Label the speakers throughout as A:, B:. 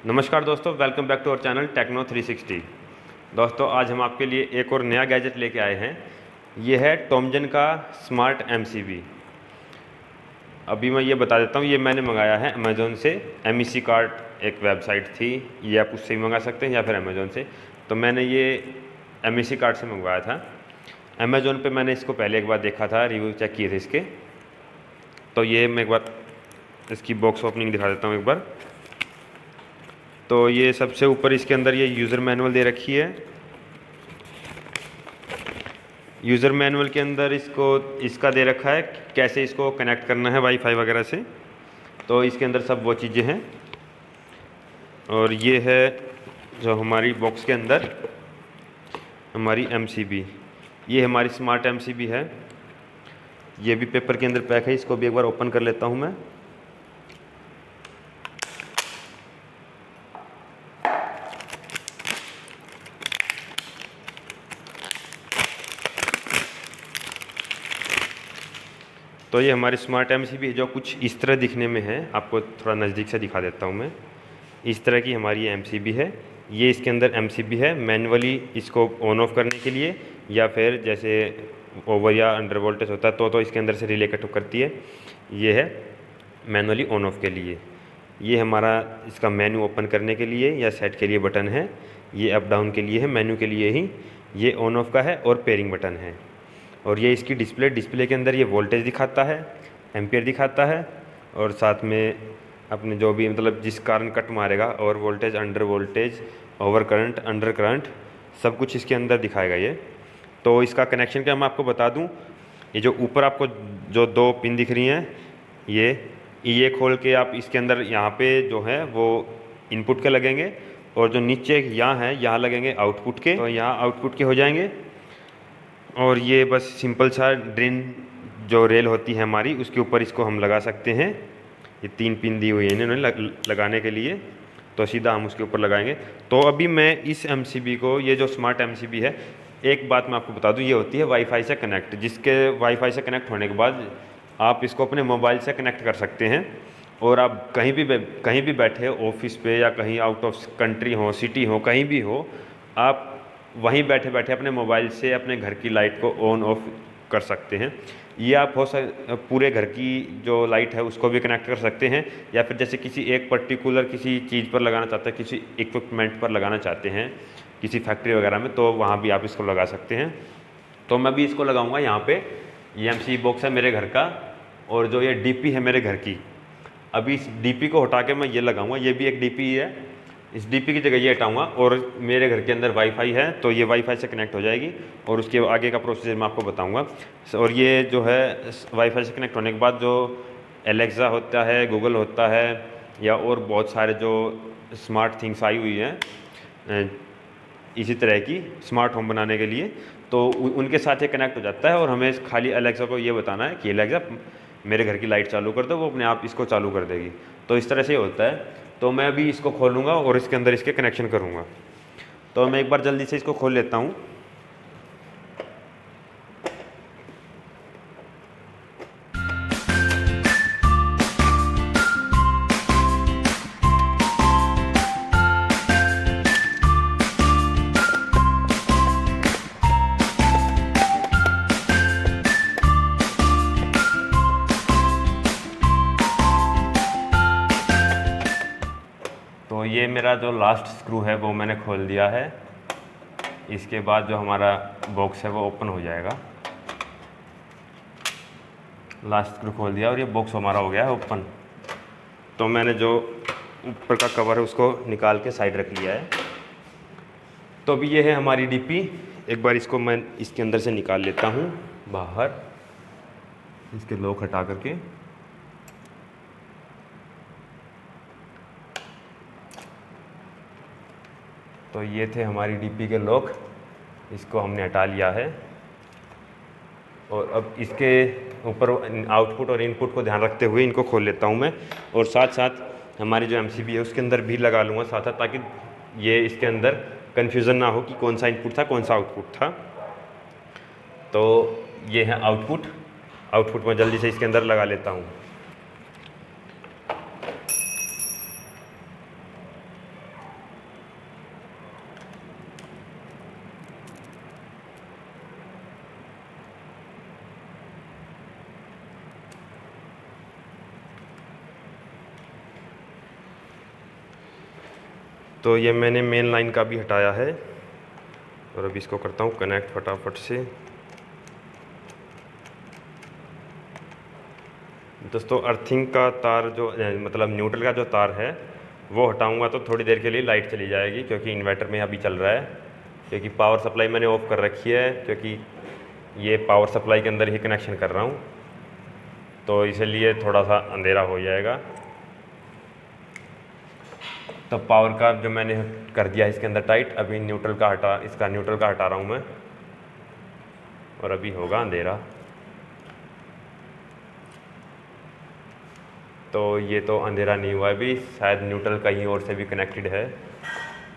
A: नमस्कार दोस्तों, welcome back to our channel Techno 360। दोस्तों, आज हम आपके लिए एक और नया गैजेट लेके आए हैं। ये है टॉमजन का स्मार्ट एमसीबी। अभी मैं ये बता देता हूँ, ये मैंने मंगाया है अमेज़ोन से। एमईसी कार्ट एक वेबसाइट थी, ये आप उससे भी मंगा सकते हैं या फिर अमेज़ोन से। तो मैंने ये एमईसी कार्ट से मंगवाया था। अमेज़ोन पे मैंने इसको पहले एक बार देखा था, रिव्यू चेक किए थे इसके। तो ये मैं एक बार इसकी बॉक्स ओपनिंग दिखा देता हूँ एक बार। तो ये सबसे ऊपर इसके अंदर ये यूज़र मैनुअल दे रखी है। यूज़र मैनुअल के अंदर इसका दे रखा है कैसे इसको कनेक्ट करना है वाईफाई वगैरह से। तो इसके अंदर सब वो चीज़ें हैं। और ये है जो हमारी बॉक्स के अंदर हमारी एमसीबी, ये हमारी स्मार्ट एमसीबी है। ये भी पेपर के अंदर पैक है, इसको भी एक बार ओपन कर लेता हूँ मैं। तो ये हमारी स्मार्ट एमसीबी है, जो कुछ इस तरह दिखने में है। आपको थोड़ा नज़दीक से दिखा देता हूँ मैं। इस तरह की हमारी एमसीबी है। ये इसके अंदर एमसीबी है मैनुअली इसको ऑन ऑफ करने के लिए, या फिर जैसे ओवर या अंडर वोल्टेज होता है तो इसके अंदर से रिले कट करती है। ये है मैनुअली ऑन ऑफ के लिए। ये हमारा इसका मेन्यू ओपन करने के लिए या सेट के लिए बटन है। ये अप डाउन के लिए है, मेन्यू के लिए ही। ये ऑन ऑफ का है और पेयरिंग बटन है। और ये इसकी डिस्प्ले के अंदर ये वोल्टेज दिखाता है, एम्पियर दिखाता है, और साथ में अपने जो भी मतलब जिस कारण कट मारेगा, और voltage, under voltage, over current, under current, सब कुछ इसके अंदर दिखाएगा ये। तो इसका कनेक्शन क्या मैं आपको बता दूं, ये जो ऊपर आपको जो दो पिन दिख रही हैं, ये खोल के आप इसके अंदर यहाँ पे जो है वो इनपुट के लगेंगे, और जो नीचे यहाँ है यहाँ लगेंगे आउटपुट के। तो यहाँ आउटपुट के हो जाएंगे। और ये बस सिंपल सा ड्रेन जो रेल होती है हमारी, उसके ऊपर इसको हम लगा सकते हैं। ये 3 पिन दी हुई है इन्होंने लगाने के लिए, तो सीधा हम उसके ऊपर लगाएंगे। तो अभी मैं इस एमसीबी को, ये जो स्मार्ट एमसीबी है, एक बात मैं आपको बता दूं, ये होती है वाईफाई से कनेक्ट। जिसके वाईफाई से कनेक्ट होने के बाद आप इसको अपने मोबाइल से कनेक्ट कर सकते हैं। और आप कहीं भी बैठे हो, ऑफिस पे या कहीं आउट ऑफ कंट्री हो, सिटी हो, कहीं भी हो, आप वहीं बैठे बैठे अपने मोबाइल से अपने घर की लाइट को ऑन ऑफ कर सकते हैं। ये आप पूरे घर की जो लाइट है उसको भी कनेक्ट कर सकते हैं, या फिर जैसे किसी एक पर्टिकुलर किसी चीज़ पर लगाना चाहते हैं, किसी इक्विपमेंट पर लगाना चाहते हैं, किसी फैक्ट्री वगैरह में, तो वहाँ भी आप इसको लगा सकते हैं। तो मैं भी इसको लगाऊंगा यहाँ पे। ये एमसीबी बॉक्स है मेरे घर का, और जो ये डीपी है मेरे घर की, अभी इस डीपी को हटा के मैं ये लगाऊंगा। ये भी एक डीपी है, इस डीपी की जगह ये हटाऊंगा, और मेरे घर के अंदर वाईफाई है तो ये वाईफाई से कनेक्ट हो जाएगी, और उसके आगे का प्रोसीजर मैं आपको बताऊंगा। और ये जो है वाईफाई से कनेक्ट होने के बाद जो एलेक्सा होता है, गूगल होता है, या और बहुत सारे जो स्मार्ट थिंग्स आई हुई हैं इसी तरह की स्मार्ट होम बनाने के लिए, तो उनके साथ ये कनेक्ट हो जाता है। और हमें खाली एलेक्सा को ये बताना है कि एलेक्सा मेरे घर की लाइट चालू कर दो, वो अपने आप इसको चालू कर देगी। तो इस तरह से होता है। तो मैं अभी इसको खोलूँगा और इसके अंदर इसके कनेक्शन करूँगा। तो मैं एक बार जल्दी से इसको खोल लेता हूँ। तो ये मेरा जो लास्ट स्क्रू है वो मैंने खोल दिया है। इसके बाद जो हमारा बॉक्स है वो ओपन हो जाएगा। लास्ट स्क्रू खोल दिया और ये बॉक्स हमारा हो गया है ओपन। तो मैंने जो ऊपर का कवर है उसको निकाल के साइड रख लिया है। तो अभी ये है हमारी डीपी। एक बार इसको मैं इसके अंदर से निकाल लेता हूँ बाहर, इसके लॉक हटा करके। तो ये थे हमारी डीपी के लॉक, इसको हमने हटा लिया है। और अब इसके ऊपर आउटपुट और इनपुट को ध्यान रखते हुए इनको खोल लेता हूँ मैं, और साथ साथ हमारी जो एमसीबी है उसके अंदर भी लगा लूँगा साथ साथ, ताकि ये इसके अंदर कन्फ्यूज़न ना हो कि कौन सा इनपुट था कौन सा आउटपुट था। तो ये है आउटपुट मैं जल्दी से इसके अंदर लगा लेता हूँ। तो ये मैंने मेन लाइन का भी हटाया है और अभी इसको करता हूँ कनेक्ट फटाफट से। दोस्तों अर्थिंग का तार जो मतलब न्यूट्रल का जो तार है वो हटाऊंगा तो थोड़ी देर के लिए लाइट चली जाएगी, क्योंकि इन्वर्टर में अभी चल रहा है, क्योंकि पावर सप्लाई मैंने ऑफ़ कर रखी है, क्योंकि ये पावर सप्लाई के अंदर ही कनेक्शन कर रहा हूँ, तो इसलिए थोड़ा सा अंधेरा हो जाएगा। तो पावर का जो मैंने कर दिया इसके अंदर टाइट, अभी न्यूट्रल का हटा रहा हूँ मैं, और अभी होगा अंधेरा। तो ये तो अंधेरा नहीं हुआ अभी, शायद न्यूट्रल कहीं और से भी कनेक्टेड है।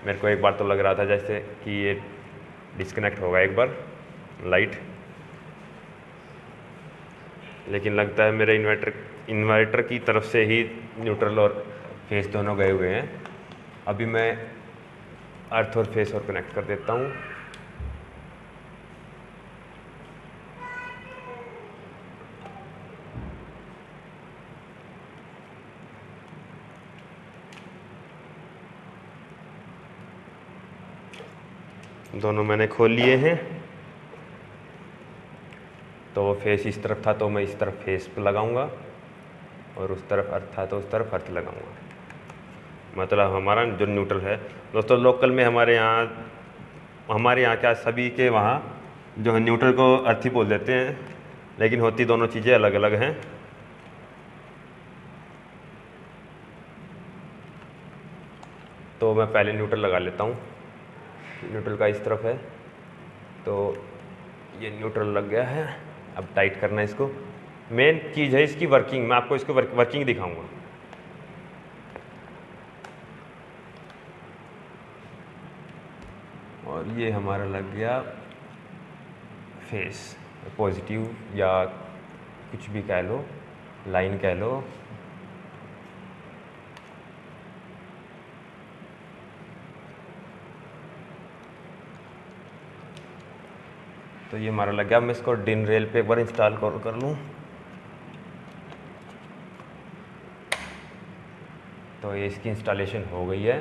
A: मेरे को एक बार तो लग रहा था जैसे कि ये डिस्कनेक्ट होगा एक बार लाइट, लेकिन लगता है मेरे इन्वर्टर की तरफ से ही न्यूट्रल और फेस दोनों गए हुए हैं। अभी मैं अर्थ और फेस और कनेक्ट कर देता हूँ। दोनों मैंने खोल लिए हैं। तो फेस इस तरफ था तो मैं इस तरफ फेस पे लगाऊंगा, और उस तरफ अर्थ था तो उस तरफ अर्थ लगाऊंगा। मतलब हमारा जो न्यूट्रल है दोस्तों, लोकल में हमारे यहाँ क्या सभी के वहाँ जो है न्यूट्रल को अर्थ ही बोल देते हैं, लेकिन होती दोनों चीज़ें अलग अलग हैं। तो मैं पहले न्यूट्रल लगा लेता हूँ। न्यूट्रल का इस तरफ है, तो ये न्यूट्रल लग गया है। अब टाइट करना है इसको। मेन चीज़ है इसकी वर्किंग, मैं आपको इसको वर्किंग दिखाऊंगा। और ये हमारा लग गया फेस, पॉजिटिव या कुछ भी कह लो, लाइन कह लो। तो ये हमारा लग गया। मैं इसको डिन रेल पे एक बार इंस्टॉल कर लूँ। तो ये इसकी इंस्टॉलेशन हो गई है।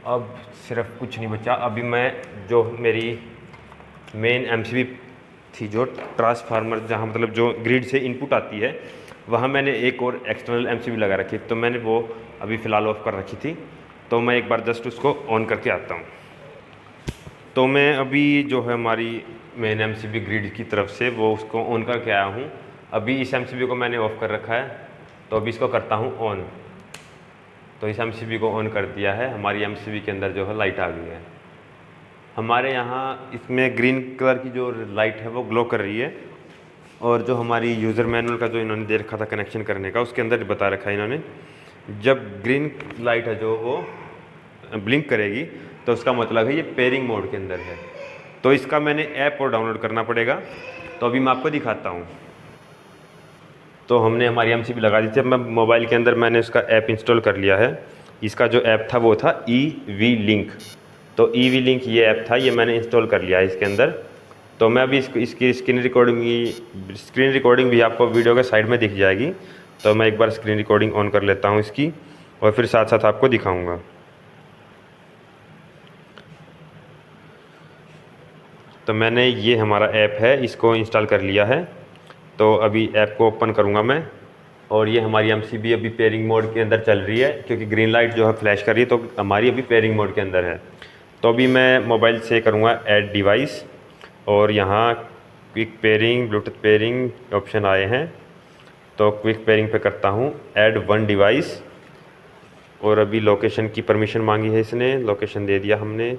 A: अब सिर्फ कुछ नहीं बचा। अभी मैं जो मेरी मेन एमसीबी थी, जो ट्रांसफार्मर जहाँ मतलब जो ग्रिड से इनपुट आती है, वहाँ मैंने एक और एक्सटर्नल एमसीबी लगा रखी, तो मैंने वो अभी फ़िलहाल ऑफ़ कर रखी थी। तो मैं एक बार जस्ट उसको ऑन करके आता हूँ। तो मैं अभी जो है हमारी मेन एमसीबी ग्रिड की तरफ से वो उसको ऑन करके आया हूँ। अभी इस एमसीबी को मैंने ऑफ़ कर रखा है, तो अभी इसको करता हूँ ऑन। तो इस एमसीबी को ऑन कर दिया है। हमारी एमसीबी के अंदर जो है लाइट आ गई है। हमारे यहाँ इसमें ग्रीन कलर की जो लाइट है वो ग्लो कर रही है, और जो हमारी यूज़र मैनुअल का जो इन्होंने दे रखा था कनेक्शन करने का, उसके अंदर बता रखा है इन्होंने, जब ग्रीन लाइट है जो वो ब्लिंक करेगी तो उसका मतलब है ये पेयरिंग मोड के अंदर है। तो इसका मैंने ऐप और डाउनलोड करना पड़ेगा, तो अभी मैं आपको दिखाता हूँ। तो हमने हमारी एमसीबी लगा दी थी। अब मैं मोबाइल के अंदर मैंने उसका ऐप इंस्टॉल कर लिया है। इसका जो ऐप था वो था EV लिंक। तो EV लिंक ये ऐप था, ये मैंने इंस्टॉल कर लिया है इसके अंदर। तो मैं अभी इसकी स्क्रीन रिकॉर्डिंग भी आपको वीडियो के साइड में दिख जाएगी। तो मैं एक बार स्क्रीन रिकॉर्डिंग ऑन कर लेता हूँ इसकी, और फिर साथ साथ आपको दिखाऊँगा। तो मैंने ये हमारा ऐप है इसको इंस्टॉल कर लिया है। तो अभी ऐप को ओपन करूँगा मैं, और ये हमारी एमसीबी अभी पेयरिंग मोड के अंदर चल रही है, क्योंकि ग्रीन लाइट जो है फ्लैश कर रही है, तो हमारी अभी पेयरिंग मोड के अंदर है। तो अभी मैं मोबाइल से करूँगा ऐड डिवाइस, और यहाँ quick pairing, Bluetooth pairing option आए हैं। तो क्विक पेयरिंग पे करता हूँ ऐड 1 डिवाइस, और अभी लोकेशन की परमिशन मांगी है इसने, लोकेशन दे दिया हमने।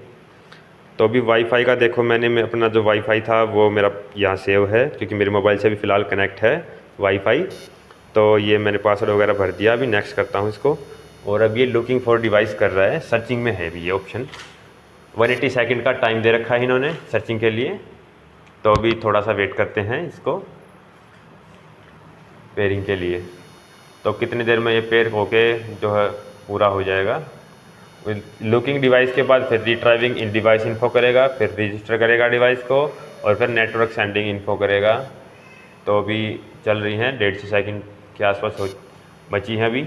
A: तो अभी वाईफाई का देखो, मैं अपना जो वाईफाई था वो मेरा यहाँ सेव है, क्योंकि मेरे मोबाइल से अभी फ़िलहाल कनेक्ट है वाईफाई। तो ये मैंने पासवर्ड वगैरह भर दिया। अभी नेक्स्ट करता हूँ इसको, और अब ये लुकिंग फॉर डिवाइस कर रहा है, सर्चिंग में है अभी ये ऑप्शन। 180 सेकंड का टाइम दे रखा है इन्होंने सर्चिंग के लिए। तो अभी थोड़ा सा वेट करते हैं इसको पेयरिंग के लिए। तो कितनी देर में ये पेयर होके जो है पूरा हो जाएगा। लुकिंग डिवाइस के बाद फिर रिट्राइविंग इन डिवाइस इन्फो करेगा, फिर रजिस्टर करेगा डिवाइस को, और फिर नेटवर्क सेंडिंग इन्फो करेगा। तो अभी चल रही हैं 150 सेकंड के आसपास बची हैं अभी।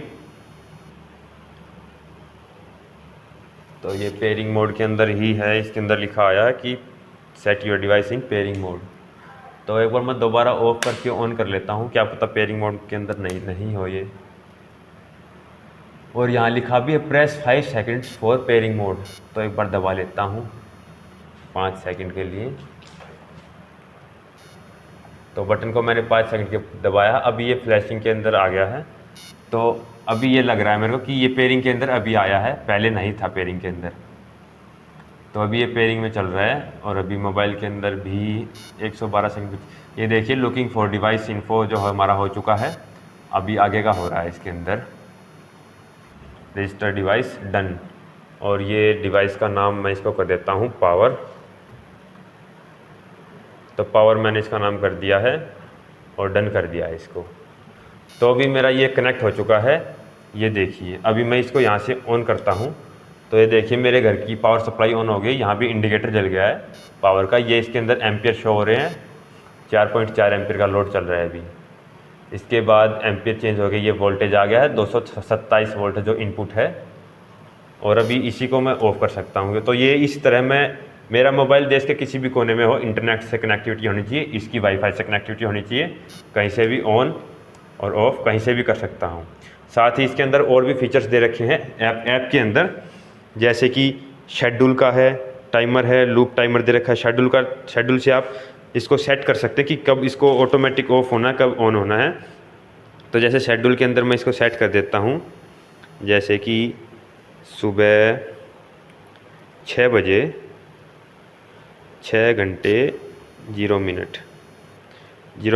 A: तो ये पेयरिंग मोड के अंदर ही है, इसके अंदर लिखा आया है कि set your device in pairing mode. तो एक बार मैं दोबारा ऑफ करके ऑन कर लेता हूँ, क्या पता पेयरिंग मोड के अंदर नहीं हो ये। और यहाँ लिखा भी है press 5 seconds for pairing mode. तो एक बार दबा लेता हूँ 5 सेकंड के लिए। तो बटन को मैंने 5 सेकंड के दबाया, अभी ये फ्लैशिंग के अंदर आ गया है। तो अभी ये लग रहा है मेरे को कि ये पेयरिंग के अंदर अभी आया है, पहले नहीं था पेयरिंग के अंदर। तो अभी ये पेयरिंग में चल रहा है और अभी मोबाइल के अंदर भी 112 सेकंड। ये देखिए लुकिंग फॉर डिवाइस इन्फो जो हमारा हो चुका है, अभी आगे का हो रहा है इसके अंदर रजिस्टर डिवाइस डन। और ये डिवाइस का नाम मैं इसको कर देता हूँ पावर। तो पावर मैंने इसका नाम कर दिया है और डन कर दिया है इसको। तो अभी मेरा ये कनेक्ट हो चुका है। ये देखिए अभी मैं इसको यहाँ से ऑन करता हूँ तो ये देखिए मेरे घर की पावर सप्लाई ऑन हो गई, यहाँ भी इंडिकेटर जल गया है पावर का। ये इसके अंदर एम्पियर शो हो रहे हैं, 4.4 एम्पियर का लोड चल रहा है अभी। इसके बाद एम्पियर चेंज हो गई, ये वोल्टेज आ गया है 227 वोल्ट जो इनपुट है। और अभी इसी को मैं ऑफ़ कर सकता हूँ। तो ये इस तरह मैं, मेरा मोबाइल देश के किसी भी कोने में हो, इंटरनेट से कनेक्टिविटी होनी चाहिए, इसकी वाईफाई से कनेक्टिविटी होनी चाहिए, कहीं से भी ऑन और ऑफ़ कहीं से भी कर सकता हूँ। साथ ही इसके अंदर और भी फीचर्स दे रखे हैं ऐप के अंदर, जैसे कि शेड्यूल का है, टाइमर है, लूप टाइमर दे रखा है। शेड्यूल से आप इसको सेट कर सकते हैं कि कब इसको ऑटोमेटिक ऑफ होना है, कब ऑन होना है। तो जैसे शेड्यूल के अंदर मैं इसको सेट कर देता हूँ, जैसे कि सुबह 6 बजे 6 घंटे 0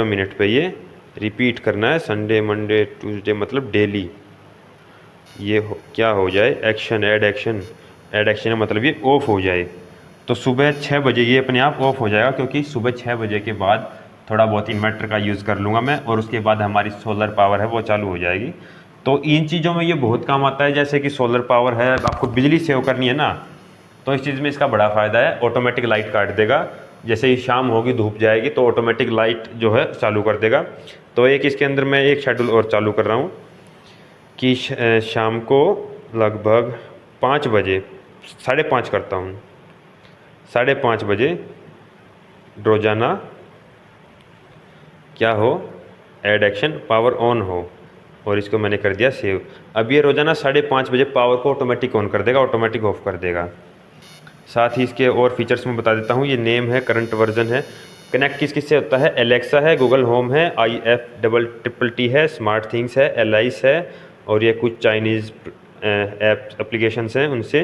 A: मिनट पे ये रिपीट करना है, संडे मंडे ट्यूसडे मतलब डेली। ये क्या हो जाए एक्शन ऐड एक्शन मतलब ये ऑफ़ हो जाए। तो सुबह 6 बजे ये अपने आप ऑफ़ हो जाएगा, क्योंकि सुबह 6 बजे के बाद थोड़ा बहुत इन्वर्टर का यूज़ कर लूँगा मैं और उसके बाद हमारी सोलर पावर है वो चालू हो जाएगी। तो इन चीज़ों में ये बहुत काम आता है, जैसे कि सोलर पावर है, आपको बिजली सेव करनी है ना, तो इस चीज़ में इसका बड़ा फ़ायदा है। ऑटोमेटिक लाइट काट देगा, जैसे ही शाम होगी धूप जाएगी तो ऑटोमेटिक लाइट जो है चालू कर देगा। तो एक इसके अंदर मैं एक शेड्यूल और चालू कर रहा हूँ कि शाम को लगभग 5 बजे 5:30 करता हूँ, 5:30 बजे रोज़ाना क्या हो ऐड एक्शन पावर ऑन हो, और इसको मैंने कर दिया सेव। अब ये रोज़ाना 5:30 बजे पावर को ऑटोमेटिक ऑन कर देगा, ऑटोमेटिक ऑफ कर देगा। साथ ही इसके और फीचर्स में बता देता हूँ। ये नेम है, करंट वर्जन है, कनेक्ट किस से होता है, एलेक्सा है, गूगल होम है, IFTTT है, स्मार्ट थिंग्स है, एलाइस है, और ये कुछ चाइनीज़ ऐप एप्लीकेशंस हैं उनसे।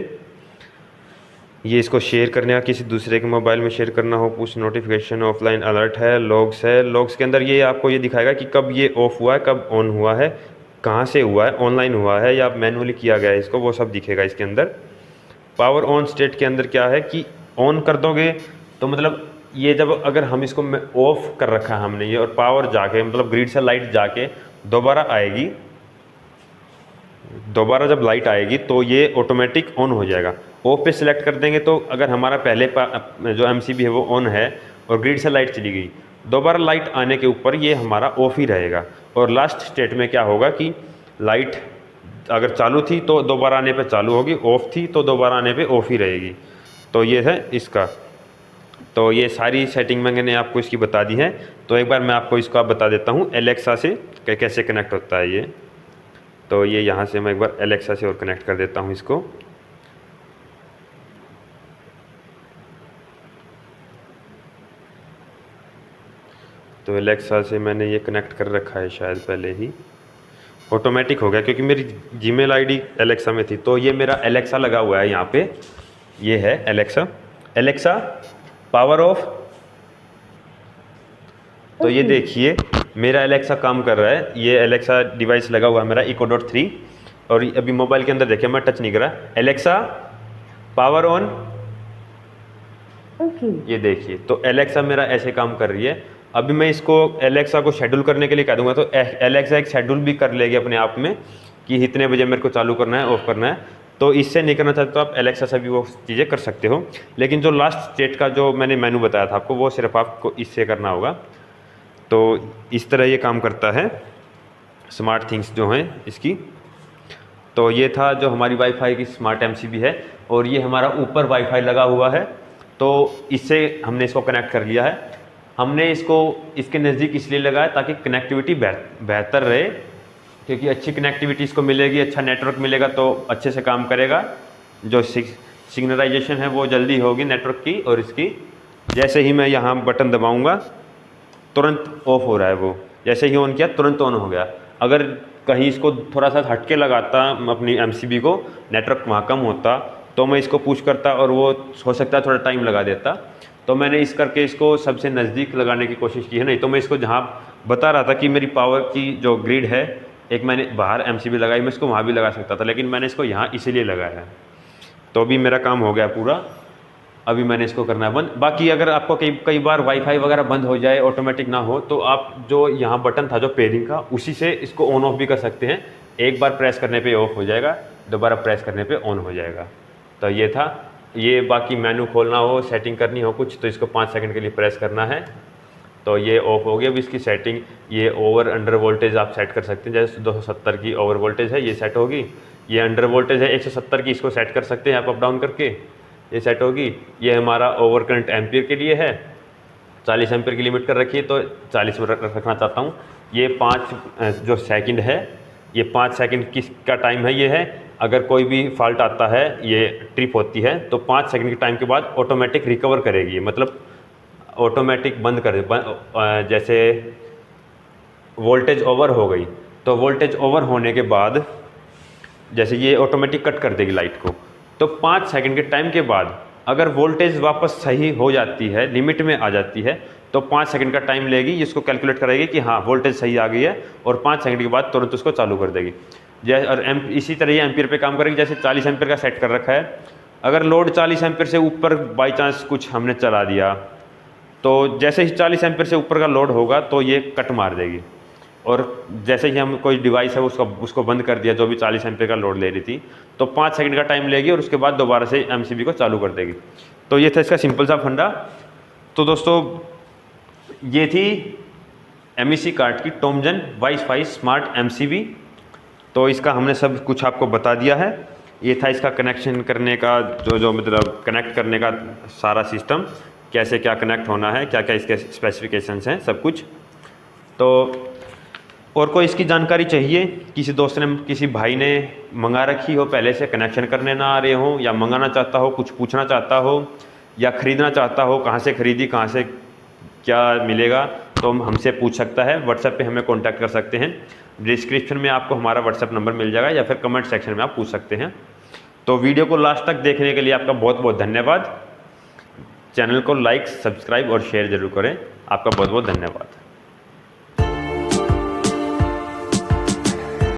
A: ये इसको शेयर करने का, किसी दूसरे के मोबाइल में शेयर करना हो, पुश नोटिफिकेशन, ऑफलाइन अलर्ट है, लॉग्स है। लॉग्स के अंदर ये आपको ये दिखाएगा कि कब ये ऑफ़ हुआ है, कब ऑन हुआ है, कहाँ से हुआ है, ऑनलाइन हुआ है या मैनुअली किया गया है, इसको वो सब दिखेगा इसके अंदर। पावर ऑन स्टेट के अंदर क्या है कि ऑन कर दोगे तो मतलब ये जब अगर हम इसको ऑफ़ कर रखा है हमने ये, और पावर जाके मतलब ग्रिड से लाइट जाके दोबारा आएगी, दोबारा जब लाइट आएगी तो ये ऑटोमेटिक ऑन हो जाएगा। ऑफ पे सिलेक्ट कर देंगे तो अगर हमारा पहले जो MCB है वो ऑन है और ग्रिड से लाइट चली गई, दोबारा लाइट आने के ऊपर ये हमारा ऑफ ही रहेगा। और लास्ट स्टेट में क्या होगा कि लाइट अगर चालू थी तो दोबारा आने पे चालू होगी, ऑफ़ थी तो दोबारा आने पे ऑफ़ ही रहेगी। तो ये है इसका। तो ये सारी सेटिंग मैंने आपको इसकी बता दी है। तो एक बार मैं आपको इसको बता देता हूँ एलेक्सा से कैसे कनेक्ट होता है ये। तो ये यहाँ से मैं एक बार एलेक्सा से और कनेक्ट कर देता हूँ इसको। तो एलेक्सा से मैंने ये कनेक्ट कर रखा है शायद पहले ही, ऑटोमेटिक हो गया क्योंकि मेरी जीमेल आईडी एलेक्सा में थी। तो ये मेरा एलेक्सा लगा हुआ है यहाँ पे, ये है एलेक्सा। Alexa power of. तो ये देखिए मेरा एलेक्सा काम कर रहा है। ये एलेक्सा डिवाइस लगा हुआ है मेरा Echo Dot 3, और अभी मोबाइल के अंदर देखिए मैं टच नहीं करा। Alexa power on. ये देखिए तो एलेक्सा मेरा ऐसे काम कर रही है। अभी मैं इसको एलेक्सा को शेड्यूल करने के लिए कह दूंगा तो एलेक्सा एक शेड्यूल भी कर लेगी अपने आप में कि इतने बजे मेरे को चालू करना है, ऑफ करना है। तो इससे नहीं करना चाहते तो आप एलेक्सा से भी वो चीज़ें कर सकते हो। लेकिन जो लास्ट स्टेट का जो मैंने मेनू बताया था आपको, वो सिर्फ आपको इससे करना होगा। तो इस तरह ये काम करता है स्मार्ट थिंग्स जो हैं इसकी। तो ये था जो हमारी वाईफाई की स्मार्ट एमसीबी है, और ये हमारा ऊपर वाईफाई लगा हुआ है, तो इससे हमने इसको कनेक्ट कर लिया है। हमने इसको इसके नज़दीक इसलिए लगाया ताकि कनेक्टिविटी बेहतर रहे, क्योंकि अच्छी कनेक्टिविटी इसको मिलेगी, अच्छा नेटवर्क मिलेगा तो अच्छे से काम करेगा। जो सिग्नलाइजेशन है वो जल्दी होगी नेटवर्क की, और इसकी जैसे ही मैं यहाँ बटन दबाऊँगा तुरंत ऑफ हो रहा है वो, जैसे ही ऑन किया तुरंत ऑन हो गया। अगर कहीं इसको थोड़ा सा हटके लगाता अपनी एमसीबी को, नेटवर्क वहाँ कम होता, तो मैं इसको पुश करता और वो हो सकता है थोड़ा टाइम लगा देता। तो मैंने इस करके इसको सबसे नज़दीक लगाने की कोशिश की है। नहीं तो मैं इसको जहाँ बता रहा था कि मेरी पावर की जो ग्रिड है, एक मैंने बाहर एमसीबी लगाई, मैं इसको वहाँ भी लगा सकता था, लेकिन मैंने इसको यहाँ इसीलिए लगाया है। तो अभी मेरा काम हो गया पूरा, अभी मैंने इसको करना है बंद। बाकी अगर आपको कई बार वाईफाई वगैरह बंद हो जाए, ऑटोमेटिक ना हो, तो आप जो यहाँ बटन था जो पेयरिंग का, उसी से इसको ऑन ऑफ भी कर सकते हैं। एक बार प्रेस करने पे ऑफ हो जाएगा, दोबारा प्रेस करने पे ऑन हो जाएगा। तो ये था ये। बाकी मेनू खोलना हो, सेटिंग करनी हो कुछ, तो इसको 5 सेकंड के लिए प्रेस करना है, तो ये ऑफ हो गया। अब इसकी सेटिंग, ये ओवर अंडर वोल्टेज आप सेट कर सकते हैं। जैसे 270 की ओवर वोल्टेज है, ये सेट होगी। ये अंडर वोल्टेज है 170 की, इसको सेट कर सकते हैं आप अप डाउन करके, ये सेट होगी। ये हमारा ओवर करंट एम्पियर के लिए है, 40 एम्पियर की लिमिट कर रखी है, तो 40 में रखना चाहता हूँ। ये 5 जो सेकंड है, ये 5 सेकंड किसका टाइम है, ये है। अगर कोई भी फॉल्ट आता है, ये ट्रिप होती है, तो 5 सेकंड के टाइम के बाद ऑटोमेटिक रिकवर करेगी, मतलब ऑटोमेटिक बंद कर जैसे वोल्टेज ओवर हो गई, तो वोल्टेज ओवर होने के बाद जैसे ये ऑटोमेटिक कट कर देगी लाइट को। तो 5 सेकंड के टाइम के बाद अगर वोल्टेज वापस सही हो जाती है, लिमिट में आ जाती है, तो 5 सेकंड का टाइम लेगी, इसको कैलकुलेट करेगी कि हाँ वोल्टेज सही आ गई है, और 5 सेकंड के बाद तुरंत उसको चालू कर देगी। जैसे और इसी तरह ये एम्पियर पे काम करेगी। जैसे 40 एम्पियर का सेट कर रखा है, अगर लोड 40 एम्पियर से ऊपर बाई चांस कुछ हमने चला दिया, तो जैसे ही 40 एम्पियर से ऊपर का लोड होगा तो ये कट मार देगी। और जैसे ही हम कोई डिवाइस है उसको बंद कर दिया जो भी 40 एम्पियर का लोड ले रही थी, तो 5 सेकंड का टाइम लेगी और उसके बाद दोबारा से एमसीबी को चालू कर देगी। तो ये था इसका सिंपल सा फंडा। तो दोस्तों ये थी एमईसी कार्ड की टॉमजन वाईफाई स्मार्ट एमसीबी। तो इसका हमने सब कुछ आपको बता दिया है। ये था इसका कनेक्शन करने का जो मतलब कनेक्ट करने का सारा सिस्टम, कैसे क्या कनेक्ट होना है, क्या क्या इसके स्पेसिफिकेशंस हैं, सब कुछ। तो और कोई इसकी जानकारी चाहिए, किसी दोस्त ने किसी भाई ने मंगा रखी हो पहले से, कनेक्शन करने ना आ रहे हो, या मंगाना चाहता हो, कुछ पूछना चाहता हो, या ख़रीदना चाहता हो, कहाँ से खरीदी, कहाँ से क्या मिलेगा, तो हमसे पूछ सकता है। व्हाट्सएप पे हमें कांटेक्ट कर सकते हैं। डिस्क्रिप्शन में आपको हमारा व्हाट्सएप नंबर मिल जाएगा, या फिर कमेंट सेक्शन में आप पूछ सकते हैं। तो वीडियो को लास्ट तक देखने के लिए आपका बहुत बहुत धन्यवाद। चैनल को लाइक, सब्सक्राइब और शेयर ज़रूर करें। आपका बहुत बहुत धन्यवाद।